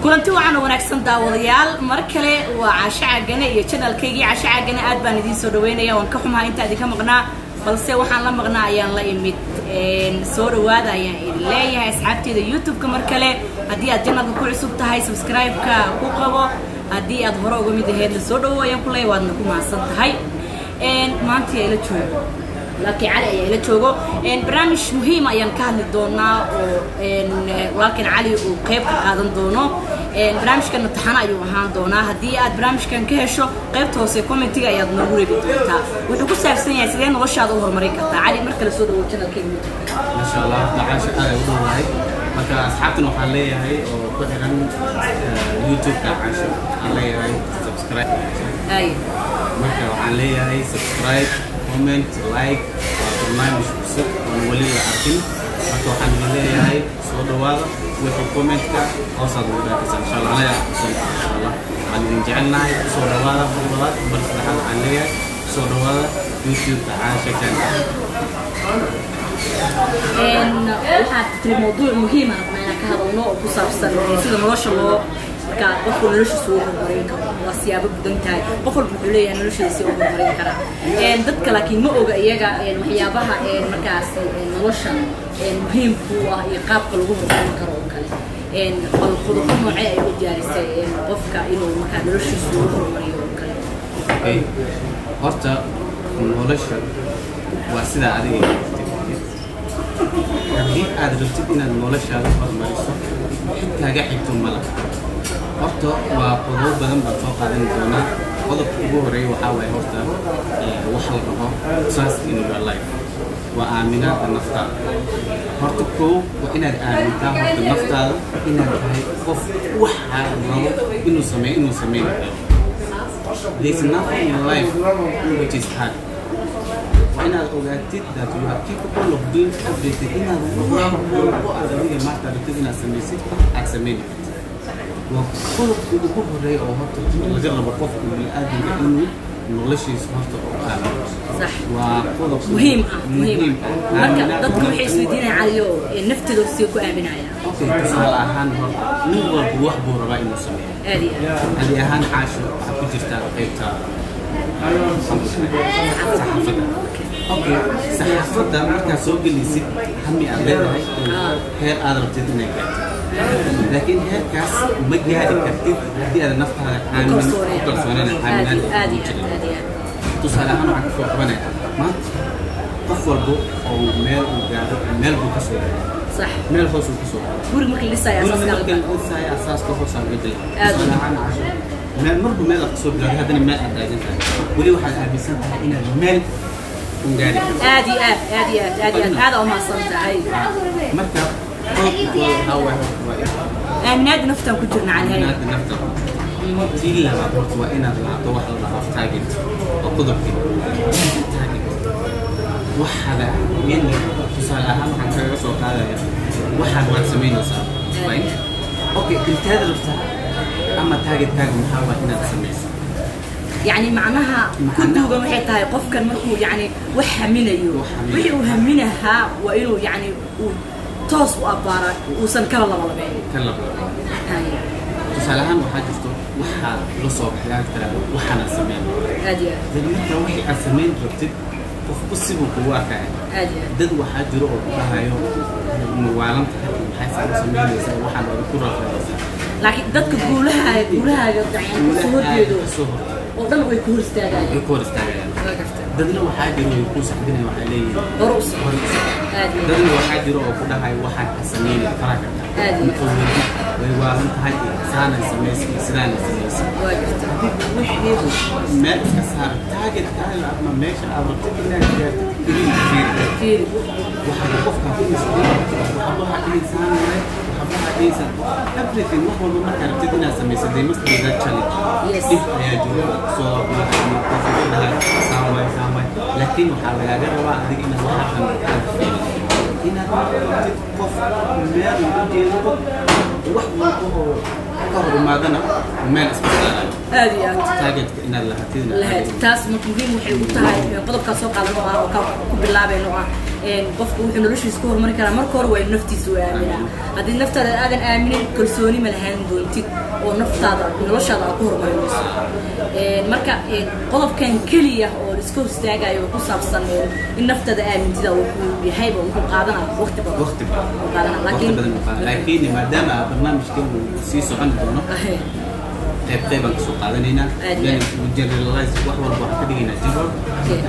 kulanti waxaan wanaagsan daawadayaal mar kale waa Caasha Caagane iyo channelkeygii Caasha Caagane aad baan idin soo dhaweynaya waan ka xumaa inta idinka maqnaa balse waxaan la maqnaa ayaan la imid soo dhawaada ayaan idin leeyahay asxaabteeda YouTube-ka mar kale haddii aad channelka ku cusub tahay subscribe-ka ku qabo haddii aad hore uga mid ahayd soo dhawo ayaan ku leeyahay waadna ku mahadsan tahay maanta ay la joogo laakiin cali ay la joogo barnaamij muhiim ayaan ka hadli doonaa oo laakiin cali uu qayb ka qaadan doono barnaamijkan taxana ayuu ahaan doonaa haddii aad barnaamijkan ka hesho qaybta hoose commentiga ayaad noogu reebi doontaa wuxuu ku saabsan yahay sidee noloshaada u horumarin kartaa cali marka la soo dhawo channelkeena ما شاء الله تعال شقاله ودوهاي marka asxaabtana waxaan leeyahay oo ku xiran YouTube-ka Caasha waxaan leeyahay subscribe marka waxaan leeyahay subscribe comment like barnaamij cusub oo wali la arkin marka waxaan leeyahay soo dhawaada wixii comment-ka hoosaad ugu dhaafaysan insha Allah ayaa insha Allah waxaan jecelnahay soo dhawaada barnaamijka waxaan leeyahay soo dhawaada YouTube-ka Caasha channel waxaad tiri mawduuc muhiim ah oo ka hadalno oo ku saabsan sida nolosha loo marka qofku noloshiisa uu horumarin karo waa siyaabo badan tahay qof walba wuxuu leeyahay noloshiisa uu horumarin kara dadka laakiin ma oga iyaga waxyaabaha markaas nolosha muhiim ku ah iyo qaabka lagu horumarin karo oo kale bal qodobo noocee ay u diyaarisay qofka inuu markaa noloshiisa uu horumariyo oo kale horta nolosha waa sida adiga haddii aad rabtid inaad noloshaada horumariso xigtaaga xigto mala horta waa qodobo badan baan soo qaadan doonaa qodobka ugu horeeya waxaa waaye horta wax la dhaho trust in your life waa aaminaada naftaada horta kow waa inaad aamintaa horta naftaada inaad tahay qof waxaa rabo inuu sameeyo there's nothing in life which is hard inaad ogaatid that you are capable of doing everything inaad walbo aad adiga maanta rabtid inaad samaysid aad samayn waa qodobka ugu horeeya oo horta laga rabo qofka bini'aadamka inuu noloshiisa horta u aamino صح waa qodob muhiim marka dadku waxay isweydiinayaan caliyo naftooda si ku aaminayaan tusaale ahaan horta nin walba wax buu rabaa inuu sameeyo hadi ahaan Caasha waxaa ku jirtaa qaybta saxaafadda markaad soo gelaysid hami aad leedahay heer aad rabtid inay gaartid laakiin heerkaas ma gaari kartid haddii aad naftaada aaminaad tusaale ahaan waxaan kusoo qabanaya maanta qof walbo oo meel uu gaaro meel buu ka soo صح meel hoos uu ka soo guri marka la dhisaayo asaaska hoos aan bedel tusaale ahaan Caasha meel marba meel aad soo bilowday haddana meel aad taagan tahay weli waxaad aaminsan tahay inaad meel هذا ما صنعتها مركب هو آمنات نفتح كترنا على هاي آمنات نفتح تيلا بقول وإنا بالعطاء واحد الله تاجد وقدر كده تاجد واحد من تصل أهم عن كذا صوت هذا واحد ما تسمينه صار فاهم أوكي أنت هذا رفتها أما تاجد محاولة إنها تسميه يعني معناها كنتو جمعي تاي قف كان مركو يعني وحمينيو وحي وهمينها وإنه يعني توس وأبارك وسن كلا الله كلا تسألها وحاجته وحا لصوب حياة ترى وحنا سمين هادية دلوقتي وحي أسمين ربطت وفقصيبه كواكا هادية دد وحاجره بها يوم موالم تحكي بحيث سمين يسا وحنا بكرة لكن ددك قولها يعني صهور بيدو وضل ويكون استاجا dadna waxaa jiro ay ku saxdinay waxa leeyahay horuus dadna waxaa jiro oo ku dhahay waxa sameeyay faraqa way waalan tahay saana sameeyay sidaan sameeyay wixii meel ka saar target kale ama meesha aad rabtid inaad gaartid waxa qofka ku isticmaalo waxa insaan everything wax walba marka rabtid inaad sameeyay they must be that challenge if ayaa jiro soo لكن وحاول أجرب أديك إن الله حكم إن هذا قف مال يجي واحد كهر معدنا مال استثمار هذه تاجد إن الله هتدنا لا تاس ممكن وحي وتهاي قلب كسوق على نوع أو كوب اللعبة نوع qofku wuxuu noloshiisa ku horumari karaa marka hore waa naftiisa u aaminaa haddii naftaada aadan aaminin kalsooni ma lahaan doontid oo naftaada noloshaada aad ku horumarinayso marka qodobkan keliya oo iska horstaagayo ku saabsan in naftaada aamintida wuxuu yahay wuxuu qaadanaa waqti badan laakiin maadaama barnaamijkan uu sii socon doono qayb aan kasoo qaadanayna generalize wax walba waxaan ka dhigaynaa general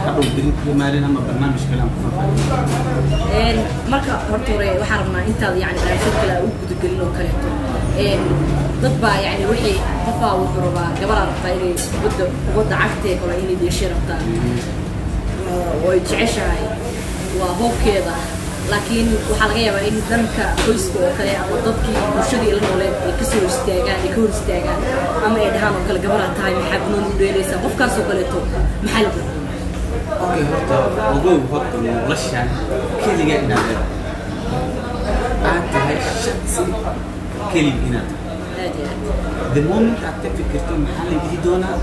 hadhow beri maalin ama barnaamij kale aan ku faahfaahin marka horta hore waxaan rabnaa intaada yani barnaamijyo kale u gudagelin oo kaleeto dad baa yani wixii qofaa wuxuu rabaa gabaraa rabtaa inay kubadda cagtee kale inay deeshay rabtaa way jeceshahay waa hoobkeeda laakiin waxaa laga yaabaa in dhanka qoyska oo kale ama dadkii bulshadii la nooleed ay kasoo istaagaan ay ka hor istaagaan ama ay dhahaan oo kale gabaraa tahay maxaa gunoon u dheelaysaa qofkaasoo kaleeto maxaa la gudbaa okay horta ogow horta noloshaan keliga inaad leedahay aad tahay shaksi keliga inaad tahay the moment aad ka fikirto maxaa la dhihi doonaa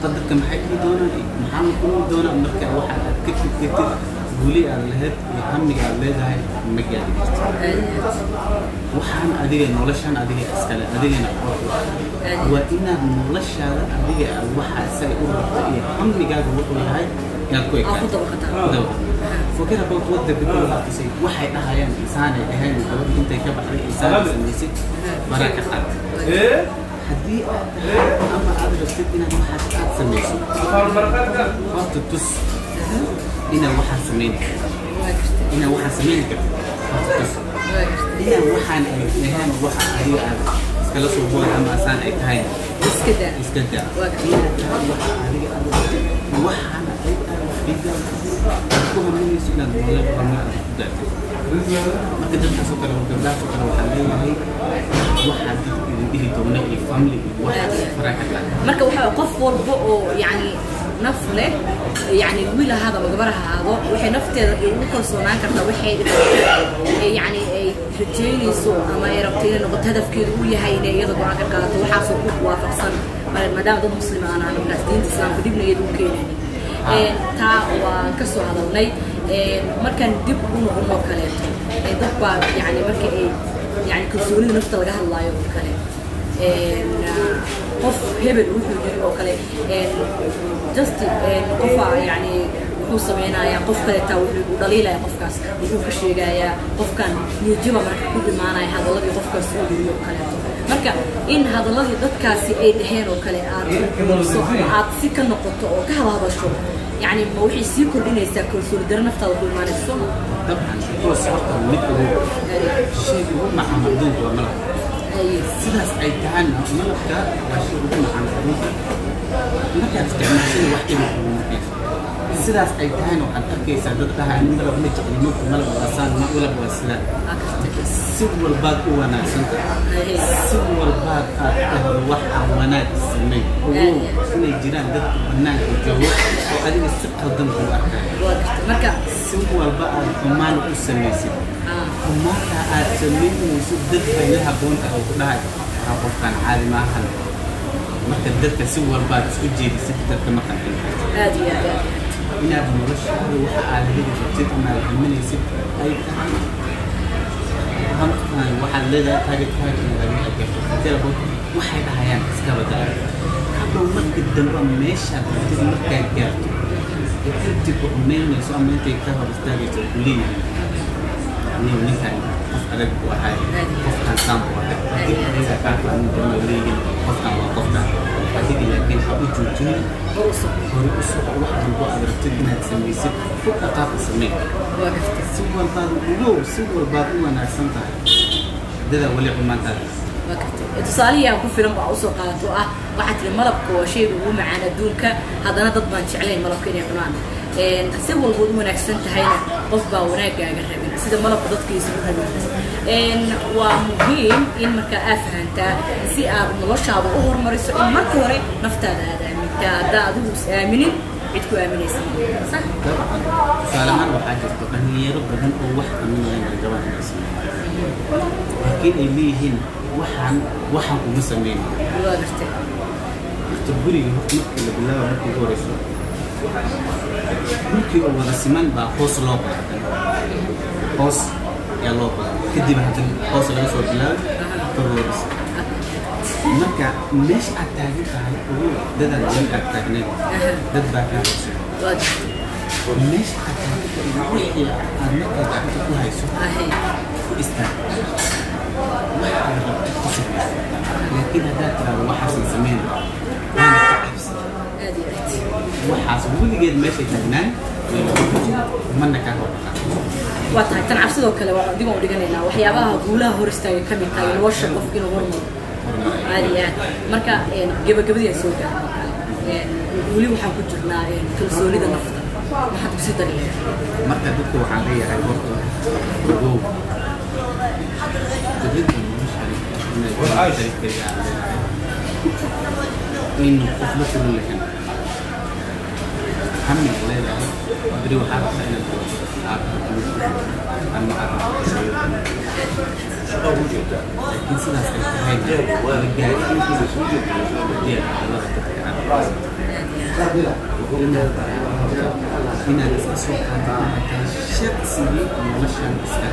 qadarka maxay dhihi doonaa maxaa la kulmi doonaa marka waxa aad ka fikirtid guuli aad lahayd iyo hamiga aad leedahay ma gaari kartid waxaan adiga noloshaan adiga iskale adigana waa inaad noloshaada adiga waxa say u rabto iyo hamigaaga wuxuu yahay inaad ku egtaato forget about what the people have to say waxay dhahayaan isaanay ahayn gabadhi intay ka baxday isaanay samaysay maraa ka qaad haddii aad tahay ama aad rabtid inaad waxaas aad samayso horta tus inaad waxaan samayn inaad waxaan samayn kartid horta tus inaad waxaan ay ahayn waxa adiga aad iskala soo booda ama asaan ay tahay iska daa inaad tahay waxa adiga aad waxaan ay fiigan ku haminayso inaad nolol horumar aad ku gaartid marka dadkaasoo kale gabdhahaasoo kale waxaa leeyahay waxaa dadka idin dhihi doona iyo family iyo waxaas faraa ka qaada marka waxaa qof walba oo yani naf leh yani wiil ahaada ama gabar ahaado waxay nafteeda ugu kalsoonaan kartaa waxay yani ay rajaynayso ama ay rabto inay noqoto hadafkeedu uu yahay inay iyada go-aan ka qaadato waxaasoo ku waafaqsan maadaama dad muslima aan ahno markaas diinta islaamka dibna iyada u keenaynin taa waan ka soo hadalnay markaan dib u noqono kaleeto dad baa yani marka ay yani kalsoonida nafta laga hadlaayo oo kale qof hebel wuxuu yiri oo kale just qofa yani wuxuu sameynayaa qof kale taa wuxuu dhaliilaya qofkaas wuxuu ka sheegayaa qofkan niyadjaba marka ku dhimaanaya hadaladii qofkaas uu yiri oo kale marka in hadaladii dadkaasi ay dhaheen oo kale aad si ka noqoto oo ka hadasho يعني ما وحي سيكون إنه يسافر سور درنا في طلب المانسون. طبعا هو صارت مثله شيء هو مع مردود وملك. سلاس أي تهنا ملك ده وشيء هو مع مردود. ما كان استعمال شيء واحد من سلاس أي تهنا وعن تركي سادتها إن ملك نجح الموت ملك وأصلا ما ولا بوسلا. سوى الباق وانا سنت. سوى الباق واحد وانا سمي. هو الجيران ده بنان الجو. وهذه الثقة ضمن الأحكام. مركا. سوى الباق كمان أسميسي. كمان أسميه وسدد بينها بونت أو كلها. رابط كان عالي ما حل. مركا درت سوى الباق سوجي بسدد كما كان. هذه. إن أبو مرش هو حال هذه الجزء من المن يسد أي كلام. هم واحد لذا تاجت هاي من الأمريكا. ترى واحد أحيان سكبت. لو ما قدم رميش هذا المكان كذا تكتب أمين يسوع من تكتب بستاجي تقولين إني ونكان أفرق واحد أفكار سام واحد إذا كان عن دمويين أفكار وقفنا هذه لكن أبو جوجي فرق واحد الواحد رتبنا تسمي سب فوق أقاط سمين سوى البعض لو سوى البعض وأنا سنتها ده ولا قمان تاني تصاليا ku filan baa usoo qaadato waxa tiri malabka waa shay ugu macaan adduunka hadana dad baan jecelayn malabka inay cunaan si walba u wanaagsan tahayna qof baa wanaagaaga rabin sida malabka dadkiisa u rabin waa muhiim in marka aad fahantaa si aad noloshaada u horumariso in marka hore naftaada aad aamintaa haddaa adigu is aaminin cid ku aaminaysa sax salahan waxaa jirto dhalinyaro badan oo wax aaminayaan gabadhaas laakiin ay leeyihiin waxaan kuma sameeyay waa gartay inta guriga markii la bilaabo markii horeyso markii uu wada siman baa hoos loo qaaday hoos yaa loo qodaa kadib haddana hoos laga soo bilaabo kor loo dhisa marka meesha aad taagan tahay ugu dadaan weli aad taagneed dad baa kaa hooseeya meesha aad taagan tahay wixii aad markaa gacanta ku hayso ku istaag waxaad rabta ku samayso laakiin haddaad tiraahdo waxaasan sameyn waana ka cabsi waxaas weligeed meeshay taagnaan mana kaa hor waa tahay tan cabsidoo kale waa adigoon dhiganaynaa waxyaabaha guulaha hor istaaga ka mid tahay nolosha qof inuu hormaro aad iyo aad marka gabagabadii aan soo gaarnay weli waxaan ku jirnaa kalsoonida nafta maxaad kusii dari lahayd marka dadka waxaan leeyahay horta ogow dadka nolosha in qofna kula lahan hamig leedahay beri waxaa rabta inaad ama aad laakiin sidaas ay tahay la gaari intiisa soo inaad iska soo qaadataa shaqsigii noloshan iska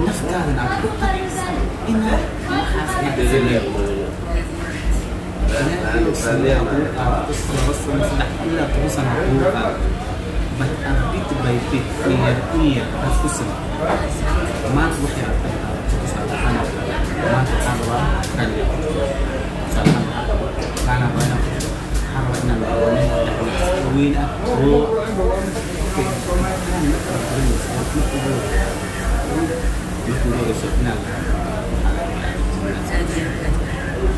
naftaadana aad ku qadaysa inaad waxaas sameeyo but a bit by bit year as ku sano maanta waxay aragtaa maanta waxaan rabaa kale kana bayna harwana weyna oo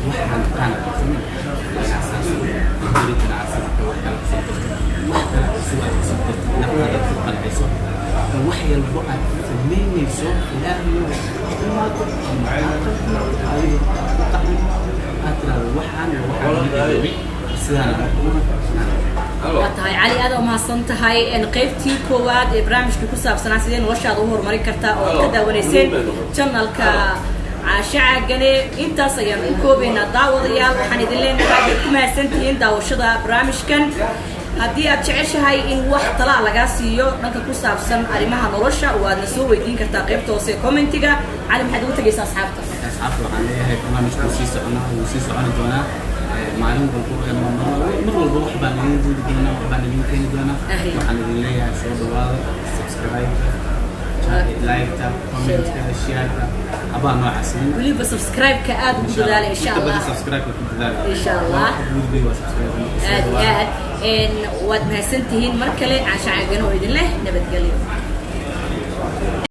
waxaan kana waxay walbo aad sameynayso ilaahayo waa tahay cali aad u mahadsan tahay qaybtii koowaad ee barnaamijka ku saabsanaa sidee noloshaada u horumarin kartaa oo ka daawanayseen channelka Caasha Caagane intaas ayaan u koobaynaa daawadayaal waxaan idin leenahay ku mahadsantihiin daawashada barnaamijkan haddii aad jeceshahay in wax tala laga siiyo dhanka ku saabsan arrimaha nolosha waadna soo weydiin kartaa qaybta hoose commentiga cali maxaad ugu tagaysaa asxaabta waxaan leeyahay barnaamijku sii socon doonaa maalin walba mar walba wax baan idin duudi doonaa wax baan idin keeni doonaa waxaan idin leeyahay soo dhawaada subscribe like comment share abaa noocaas weliba subscribe ka aad ugu dadaala insha Allah subscribe ku dadaala insha Allah aad waad mahadsantihiin mar kale Caasha Caagane oo idin leh nabadgelyo